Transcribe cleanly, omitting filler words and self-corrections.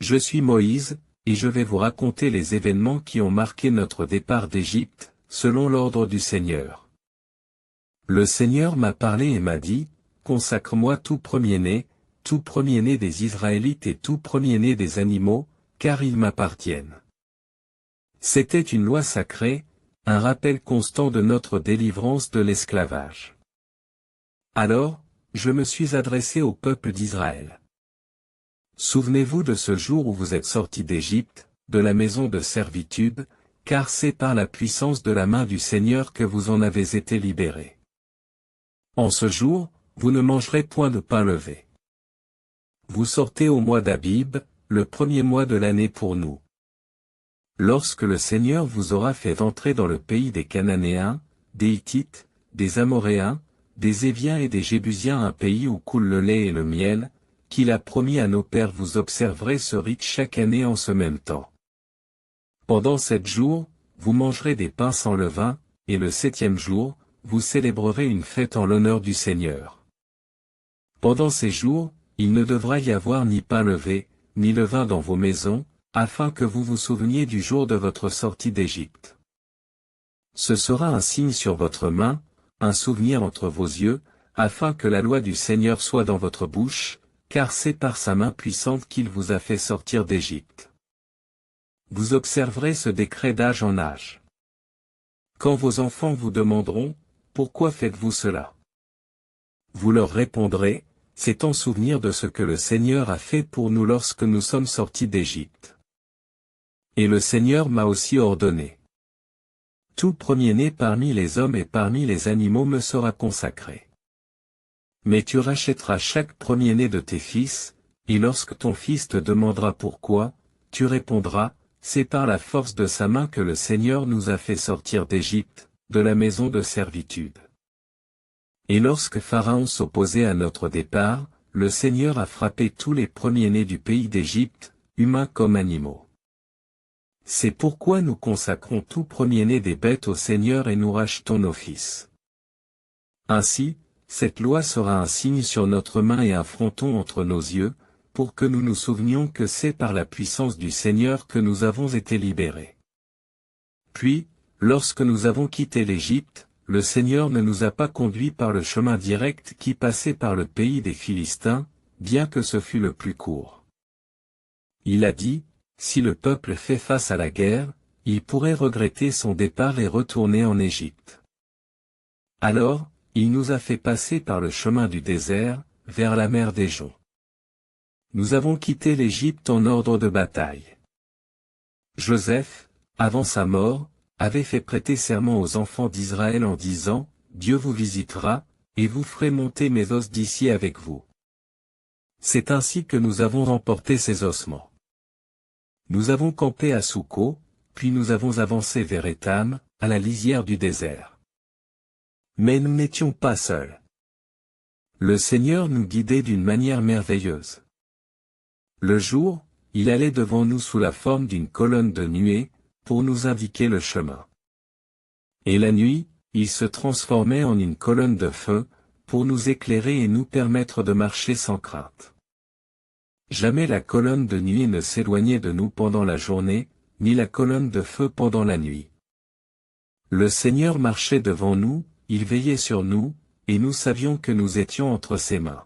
Je suis Moïse, et je vais vous raconter les événements qui ont marqué notre départ d'Égypte, selon l'ordre du Seigneur. Le Seigneur m'a parlé et m'a dit, consacre-moi tout premier-né des Israélites et tout premier-né des animaux, car ils m'appartiennent. C'était une loi sacrée, un rappel constant de notre délivrance de l'esclavage. Alors, je me suis adressé au peuple d'Israël. Souvenez-vous de ce jour où vous êtes sortis d'Égypte, de la maison de servitude, car c'est par la puissance de la main du Seigneur que vous en avez été libérés. En ce jour, vous ne mangerez point de pain levé. Vous sortez au mois d'Abib, le premier mois de l'année pour nous. Lorsque le Seigneur vous aura fait entrer dans le pays des Cananéens, des Hittites, des Amoréens, des Éviens et des Jébusiens, un pays où coule le lait et le miel, qu'il a promis à nos pères, vous observerez ce rite chaque année en ce même temps. Pendant 7 jours, vous mangerez des pains sans levain, et le 7e jour, vous célébrerez une fête en l'honneur du Seigneur. Pendant ces jours, il ne devra y avoir ni pain levé, ni levain dans vos maisons, afin que vous vous souveniez du jour de votre sortie d'Égypte. Ce sera un signe sur votre main, un souvenir entre vos yeux, afin que la loi du Seigneur soit dans votre bouche, car c'est par sa main puissante qu'il vous a fait sortir d'Égypte. Vous observerez ce décret d'âge en âge. Quand vos enfants vous demanderont, « Pourquoi faites-vous cela ?» Vous leur répondrez, « C'est en souvenir de ce que le Seigneur a fait pour nous lorsque nous sommes sortis d'Égypte. Et le Seigneur m'a aussi ordonné. Tout premier-né parmi les hommes et parmi les animaux me sera consacré. Mais tu rachèteras chaque premier-né de tes fils, et lorsque ton fils te demandera pourquoi, tu répondras, c'est par la force de sa main que le Seigneur nous a fait sortir d'Égypte, de la maison de servitude. Et lorsque Pharaon s'opposait à notre départ, le Seigneur a frappé tous les premiers-nés du pays d'Égypte, humains comme animaux. C'est pourquoi nous consacrons tout premier-né des bêtes au Seigneur et nous rachetons nos fils. Ainsi, cette loi sera un signe sur notre main et un fronton entre nos yeux, pour que nous nous souvenions que c'est par la puissance du Seigneur que nous avons été libérés. Puis, lorsque nous avons quitté l'Égypte, le Seigneur ne nous a pas conduits par le chemin direct qui passait par le pays des Philistins, bien que ce fût le plus court. Il a dit, si le peuple fait face à la guerre, il pourrait regretter son départ et retourner en Égypte. Alors, il nous a fait passer par le chemin du désert, vers la mer des Joncs. Nous avons quitté l'Égypte en ordre de bataille. Joseph, avant sa mort, avait fait prêter serment aux enfants d'Israël en disant, « Dieu vous visitera, et vous ferez monter mes os d'ici avec vous. » C'est ainsi que nous avons remporté ces ossements. Nous avons campé à Souko, puis nous avons avancé vers Étham, à la lisière du désert. Mais nous n'étions pas seuls. Le Seigneur nous guidait d'une manière merveilleuse. Le jour, il allait devant nous sous la forme d'une colonne de nuée, pour nous indiquer le chemin. Et la nuit, il se transformait en une colonne de feu, pour nous éclairer et nous permettre de marcher sans crainte. Jamais la colonne de nuée ne s'éloignait de nous pendant la journée, ni la colonne de feu pendant la nuit. Le Seigneur marchait devant nous, il veillait sur nous, et nous savions que nous étions entre ses mains.